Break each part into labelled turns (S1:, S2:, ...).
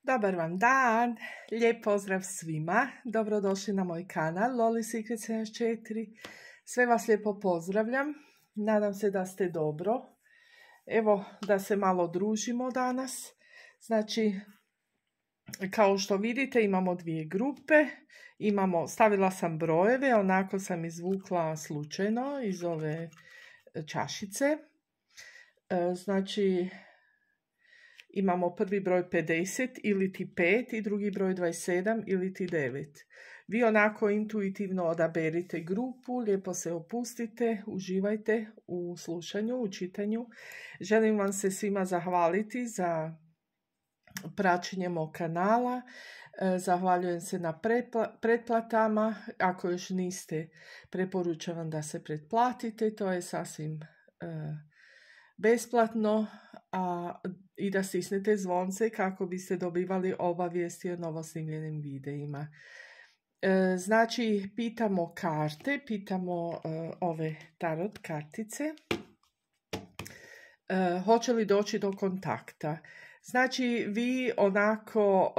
S1: Dobar vam dan, lijep pozdrav svima, dobrodošli na moj kanal Loli Secret 74. Sve vas lijepo pozdravljam, nadam se da ste dobro. Evo da se malo družimo danas. Znači, kao što vidite imamo dvije grupe, stavila sam brojeve, onako sam izvukla slučajno iz ove čašice. Znači, imamo prvi broj 50 ili ti 5 i drugi broj 27 ili ti 9. Vi onako intuitivno odaberite grupu, lijepo se opustite, uživajte u slušanju, u čitanju. Želim vam se svima zahvaliti za praćenje mog kanala. Zahvaljujem se na pretplatama. Ako još niste, preporučujem da se pretplatite. To je sasvim besplatno, i da stisnete zvonce kako biste dobivali obavijesti o novosnimljenim videima. Znači, pitamo karte, pitamo ove tarot kartice. Hoće li doći do kontakta? Znači, vi onako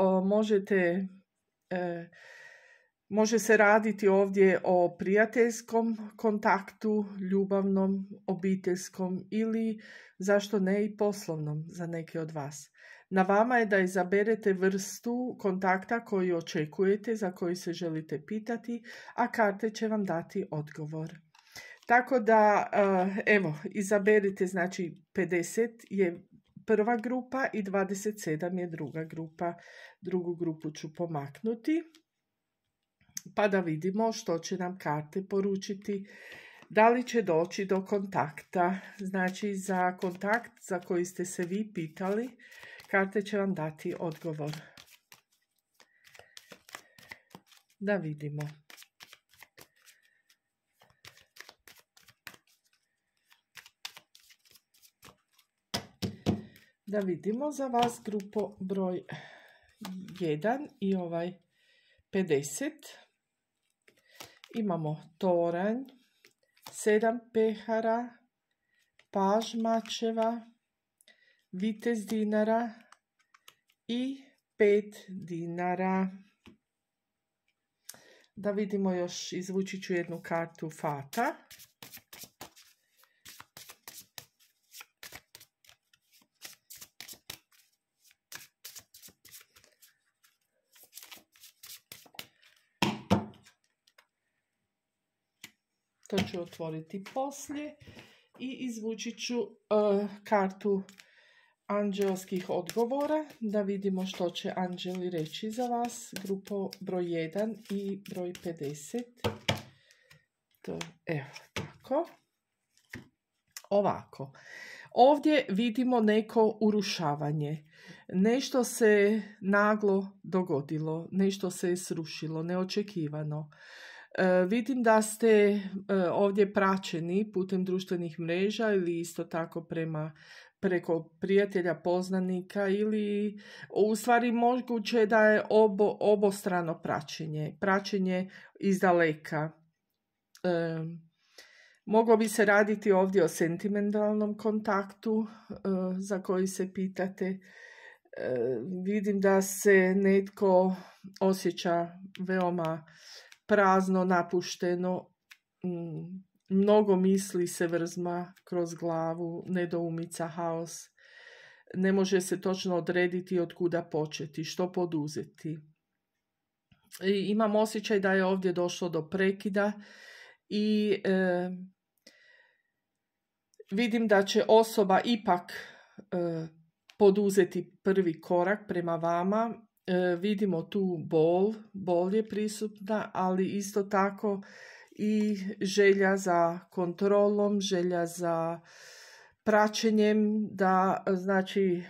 S1: može se raditi ovdje o prijateljskom kontaktu, ljubavnom, obiteljskom ili zašto ne i poslovnom za neke od vas. Na vama je da izaberete vrstu kontakta koju očekujete, za koji se želite pitati, a karte će vam dati odgovor. Tako da, evo, izaberite, znači 50 je prva grupa i 27 je druga grupa. Drugu grupu ću pomaknuti, pa da vidimo što će nam karte poručiti. Da li će doći do kontakta? Znači, za kontakt za koji ste se vi pitali, karte će vam dati odgovor. Da vidimo. Da vidimo za vas grupo broj 1 i ovaj 50. Imamo toranj, 7 pehara, paž mačeva, vitez dinara i 5 dinara. Da vidimo još, izvući ću jednu kartu fata. To ću otvoriti poslije i izvući ću kartu anđelskih odgovora, da vidimo što će anđeli reći za vas. Grupo broj 1 i broj 50. Evo tako. Ovako. Ovdje vidimo neko urušavanje. Nešto se naglo dogodilo, nešto se je srušilo, neočekivano. Vidim da ste ovdje praćeni putem društvenih mreža ili isto tako preko prijatelja, poznanika, ili u stvari moguće da je obostrano praćenje iz daleka. Moglo bi se raditi ovdje o sentimentalnom kontaktu za koji se pitate. Vidim da se netko osjeća veoma prazno, napušteno, mnogo misli se vrzma kroz glavu, nedoumica, haos. Ne može se točno odrediti od kuda početi, što poduzeti. Imam osjećaj da je ovdje došlo do prekida i vidim da će osoba ipak poduzeti prvi korak prema vama. Vidimo tu bol je prisutna, ali isto tako i želja za kontrolom, želja za praćenjem, da znači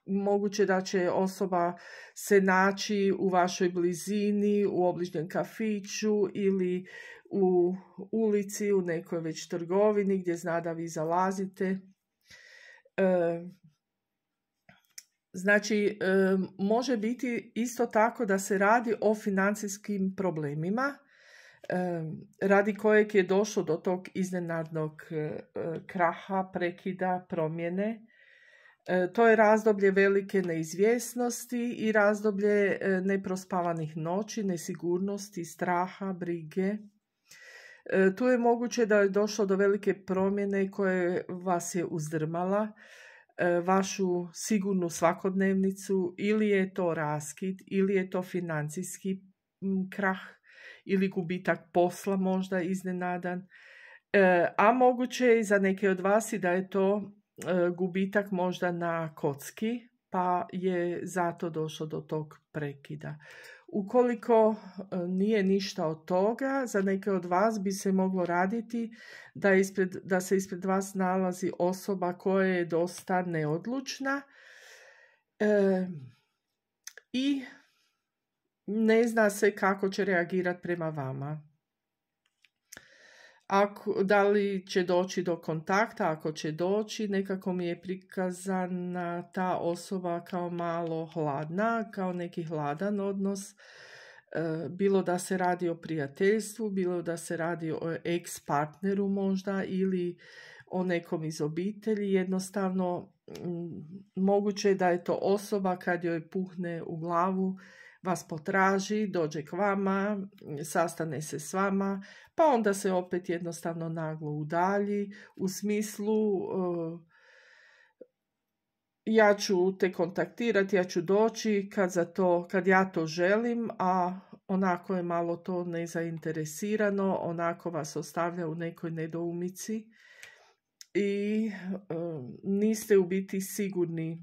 S1: moguće da će osoba se naći u vašoj blizini, u obližnjem kafiću ili u ulici, u nekoj već trgovini gdje zna da vi zalazite. Znači, može biti isto tako da se radi o financijskim problemima, radi kojeg je došlo do tog iznenadnog kraha, prekida, promjene. To je razdoblje velike neizvjesnosti i razdoblje neprospavanih noći, nesigurnosti, straha, brige. Tu je moguće da je došlo do velike promjene koje vas je uzdrmala, vašu sigurnu svakodnevnicu, ili je to raskid, ili je to financijski krah, ili gubitak posla možda iznenadan. A moguće je i za neke od vas i da je to gubitak možda na kocki, pa je zato došlo do tog prekida. Ukoliko nije ništa od toga, za neke od vas bi se moglo raditi da se ispred vas nalazi osoba koja je dosta neodlučna i ne zna se kako će reagirati prema vama. Da li će doći do kontakta? Ako će doći, nekako mi je prikazana ta osoba kao malo hladna, kao neki hladan odnos. Bilo da se radi o prijateljstvu, bilo da se radi o ex-partneru možda ili o nekom iz obitelji. Jednostavno, moguće je da je to osoba kad joj puhne u glavu, vas potraži, dođe k vama, sastane se s vama, pa onda se opet jednostavno naglo udalji u smislu ja ću te kontaktirati, ja ću doći kad ja to želim, a onako je malo to nezainteresirano, onako vas ostavlja u nekoj nedoumici i niste u biti sigurni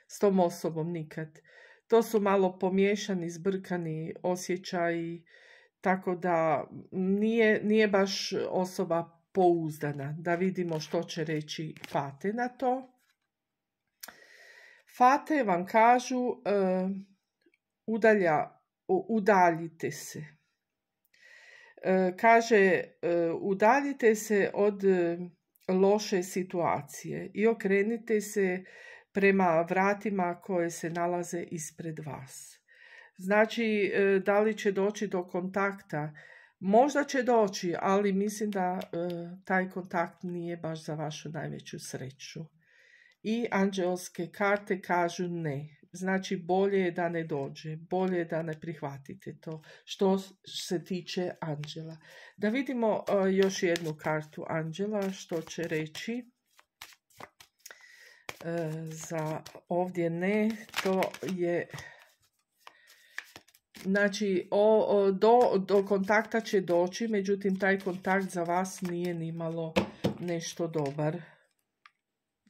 S1: s tom osobom nikad. To su malo pomiješani, zbrkani osjećaji, tako da nije baš osoba pouzdana. Da vidimo što će reći Fate na to. Fate vam kažu udaljite se. Kaže udaljite se od loše situacije i okrenite se prema vratima koje se nalaze ispred vas. Znači, da li će doći do kontakta? Možda će doći, ali mislim da taj kontakt nije baš za vašu najveću sreću. I anđelske karte kažu ne. Znači, bolje je da ne dođe, bolje je da ne prihvatite to što se tiče anđela. Da vidimo još jednu kartu anđela što će reći. Za ovdje ne, to je znači do kontakta će doći, međutim taj kontakt za vas nije nimalo nešto dobar.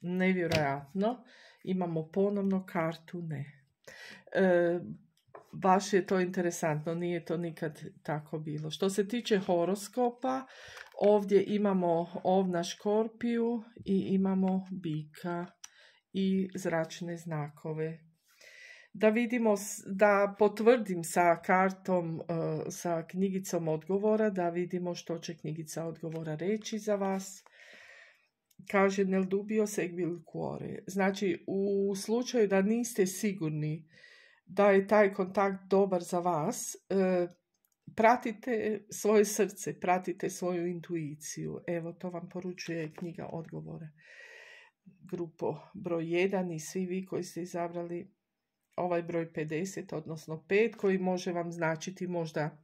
S1: Nevjerojatno. Imamo ponovno kartu ne. Baš je to interesantno, nije to nikad tako bilo. Što se tiče horoskopa, ovdje imamo ovna škorpiju i imamo bika i zračne znakove. Da vidimo, da potvrdim sa kartom, sa knjigicom odgovora, da vidimo što će knjigica odgovora reći za vas. Kaže nel dubio seguil cuore. Znači, u slučaju da niste sigurni da je taj kontakt dobar za vas, pratite svoje srce, pratite svoju intuiciju. Evo, to vam poručuje knjiga odgovora. Grupo broj 1 i svi vi koji ste izabrali ovaj broj 50, odnosno 5, koji može vam značiti možda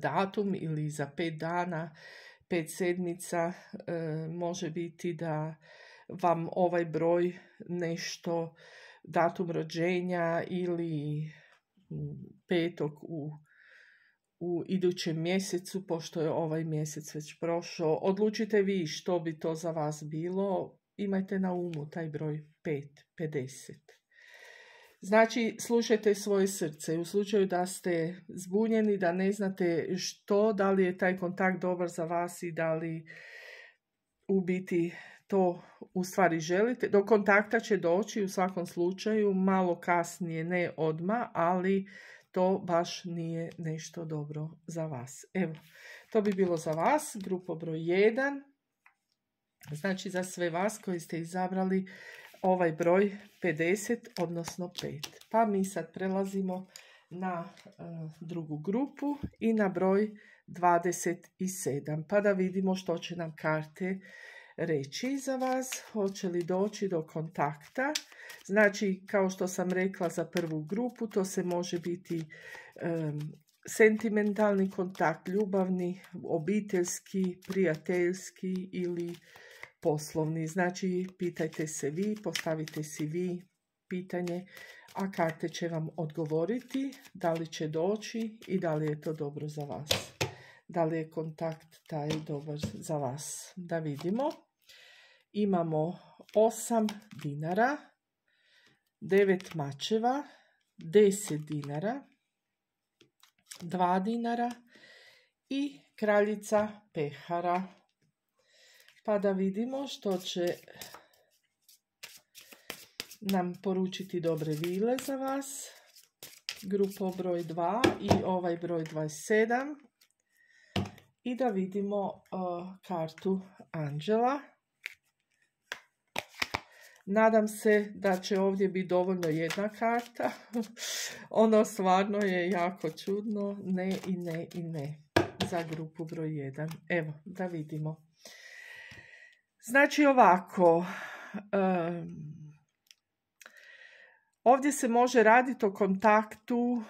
S1: datum ili za 5 dana, 5 sedmica, može biti da vam ovaj broj nešto, datum rođenja ili petog u idućem mjesecu, pošto je ovaj mjesec već prošao. Odlučite vi što bi to za vas bilo. Imajte na umu taj broj 5, 50. Znači, slušajte svoje srce. U slučaju da ste zbunjeni, da ne znate da li je taj kontakt dobar za vas i da li u biti to u stvari želite. Do kontakta će doći u svakom slučaju, malo kasnije, ne odmah, ali to baš nije nešto dobro za vas. Evo, to bi bilo za vas, grupa broj 1. Znači za sve vas koji ste izabrali ovaj broj 50, odnosno 5. Pa mi sad prelazimo na drugu grupu i na broj 27. Pa da vidimo što će nam karte reći za vas, hoće li doći do kontakta. Znači, kao što sam rekla za prvu grupu, to se može biti sentimentalni kontakt, ljubavni, obiteljski, prijateljski ili poslovni. Znači, pitajte se vi, postavite si vi pitanje, a karte će vam odgovoriti da li će doći i da li je to dobro za vas. Da li je kontakt taj dobar za vas. Da vidimo. Imamo 8 dinara, 9 mačeva, 10 dinara, 2 dinara i kraljica pehara. Pa da vidimo što će nam poručiti dobre vile za vas. Grupa broj 2 i ovaj broj 27. I da vidimo kartu Anđela. Nadam se da će ovdje biti dovoljno jedna karta. Ono stvarno je jako čudno. Ne i ne i ne. Za grupu broj 1. Evo, da vidimo. Znači ovako. Ovdje se može raditi o kontaktu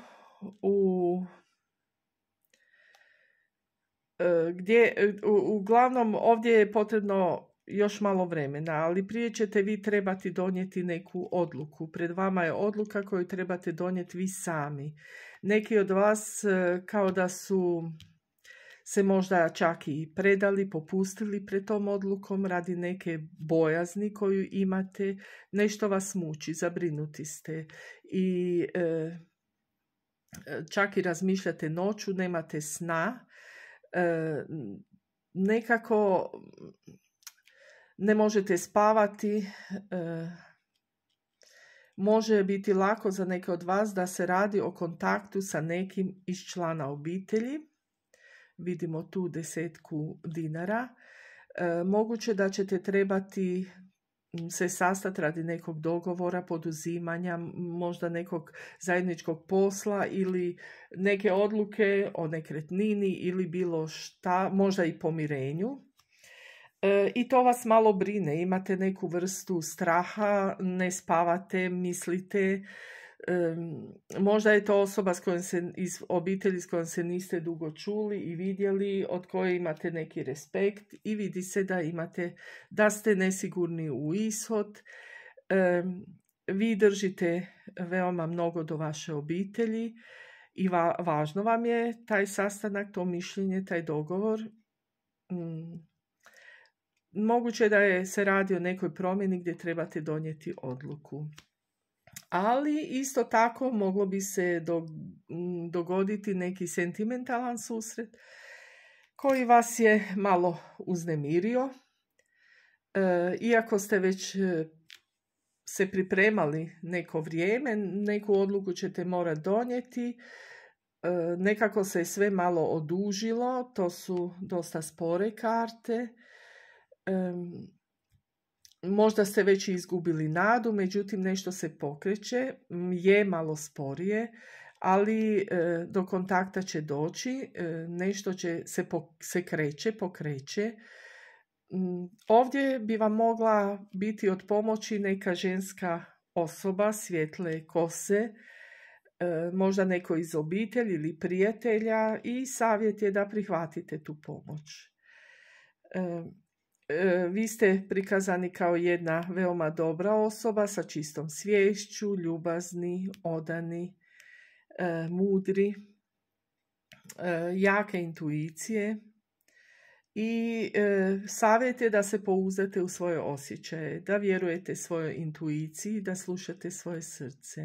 S1: uglavnom ovdje je potrebno još malo vremena, ali prije ćete vi trebati donijeti neku odluku. Pred vama je odluka koju trebate donijeti vi sami. Neki od vas kao da su se možda čak i predali, popustili pred tom odlukom radi neke bojazni koju imate. Nešto vas muči, zabrinuti ste i čak i razmišljate noću, nemate sna. Nekako ne možete spavati. Može biti lako za neke od vas da se radi o kontaktu sa nekim iz člana obitelji. Vidimo tu 10 dinara. Moguće da ćete trebati se sastati radi nekog dogovora, poduzimanja, možda nekog zajedničkog posla ili neke odluke o nekretnini ili bilo šta, možda i pomirenju. I to vas malo brine, imate neku vrstu straha, ne spavate, mislite, možda je to osoba iz obitelji s kojom se niste dugo čuli i vidjeli, od koje imate neki respekt i vidi se da ste nesigurni u ishod. Vi držite veoma mnogo do vaše obitelji i važno vam je taj sastanak, to mišljenje, taj dogovor. Moguće da se radi o nekoj promjeni gdje trebate donijeti odluku. Ali isto tako moglo bi se dogoditi neki sentimentalan susret koji vas je malo uznemirio. Iako ste već se pripremali neko vrijeme, neku odluku ćete morati donijeti. Nekako se sve malo odužilo, to su dosta spore karte. Možda ste već izgubili nadu, međutim nešto se pokreće, je malo sporije, ali do kontakta će doći, nešto će se pokreće. Ovdje bi vam mogla biti od pomoći neka ženska osoba, svjetle kose, možda neko iz obitelji ili prijatelja i savjet je da prihvatite tu pomoć. Vi ste prikazani kao jedna veoma dobra osoba sa čistom sviješću, ljubazni, odani, mudri, jake intuicije i savjet je da se pouzdate u svoje osjećaje, da vjerujete svojoj intuiciji, da slušate svoje srce.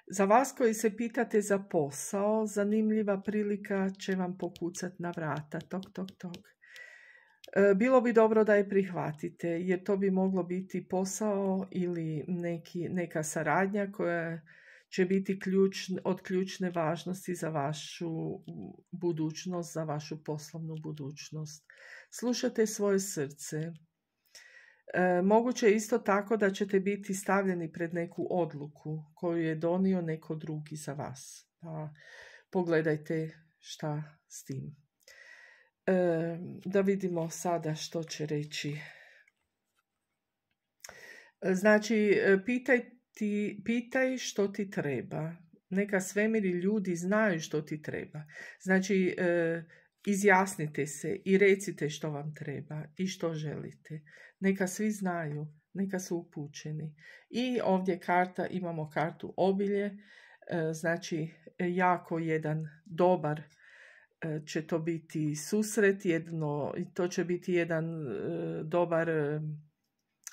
S1: Za vas koji se pitate za posao, zanimljiva prilika će vam pokucati na vrata, tok, tok, tok. Bilo bi dobro da je prihvatite, jer to bi moglo biti posao ili neka saradnja koja će biti od ključne važnosti za vašu budućnost, za vašu poslovnu budućnost. Slušajte svoje srce. Moguće je isto tako da ćete biti stavljeni pred neku odluku koju je donio neko drugi za vas. Pa pogledajte šta s tim. Da vidimo sada što će reći Znači, pitaj što ti treba. Neka svemir i ljudi znaju što ti treba. Znači, izjasnite se i recite što vam treba i što želite. Neka svi znaju, neka su upućeni. I ovdje imamo kartu obilje, znači jako jedan dobar će to biti susret, to će biti jedan dobar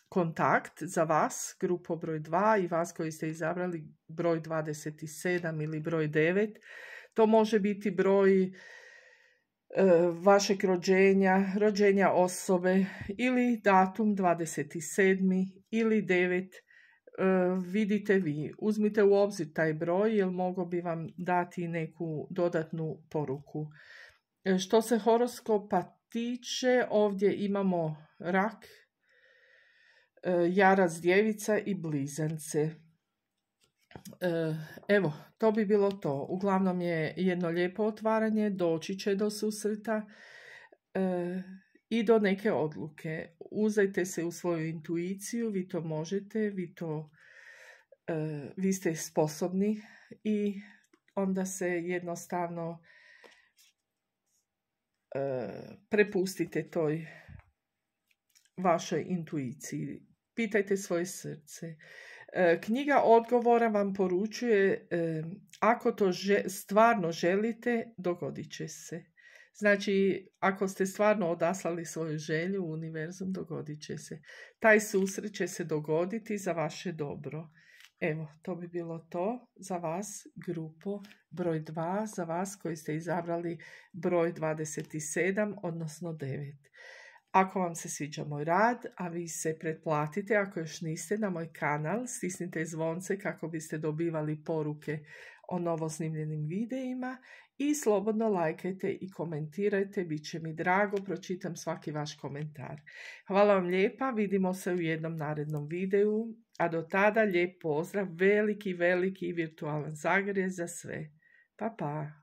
S1: kontakt za vas, grupo broj 2 i vas koji ste izabrali broj 27 ili broj 9. To može biti broj vašeg rođenja osobe ili datum 27. ili 9. Vidite vi, uzmite u obzir taj broj jer mogo bi vam dati neku dodatnu poruku. Što se horoskopa tiče, ovdje imamo rak, jarac, djevica i blizance. Evo, to bi bilo to. Uglavnom je jedno lijepo otvaranje, doći će do susreta i do neke odluke. Uzajte se u svoju intuiciju, vi to možete, vi ste sposobni i onda se jednostavno prepustite toj vašoj intuiciji. Pitajte svoje srce. Knjiga odgovora vam poručuje ako to stvarno želite, dogodit će se. Znači, ako ste stvarno odaslali svoju želju u univerzum, dogodit će se. Taj susret će se dogoditi za vaše dobro. Evo, to bi bilo to za vas, grupo broj 2, za vas koji ste izabrali broj 27, odnosno 9. Ako vam se sviđa moj rad, a vi se pretplatite ako još niste na moj kanal, stisnite zvonce kako biste dobivali poruke o novo snimljenim videima i slobodno lajkajte i komentirajte, bit će mi drago, pročitam svaki vaš komentar. Hvala vam lijepa, vidimo se u jednom narednom videu, a do tada lijep pozdrav, veliki, veliki virtualan zagrijeh za sve. Pa, pa!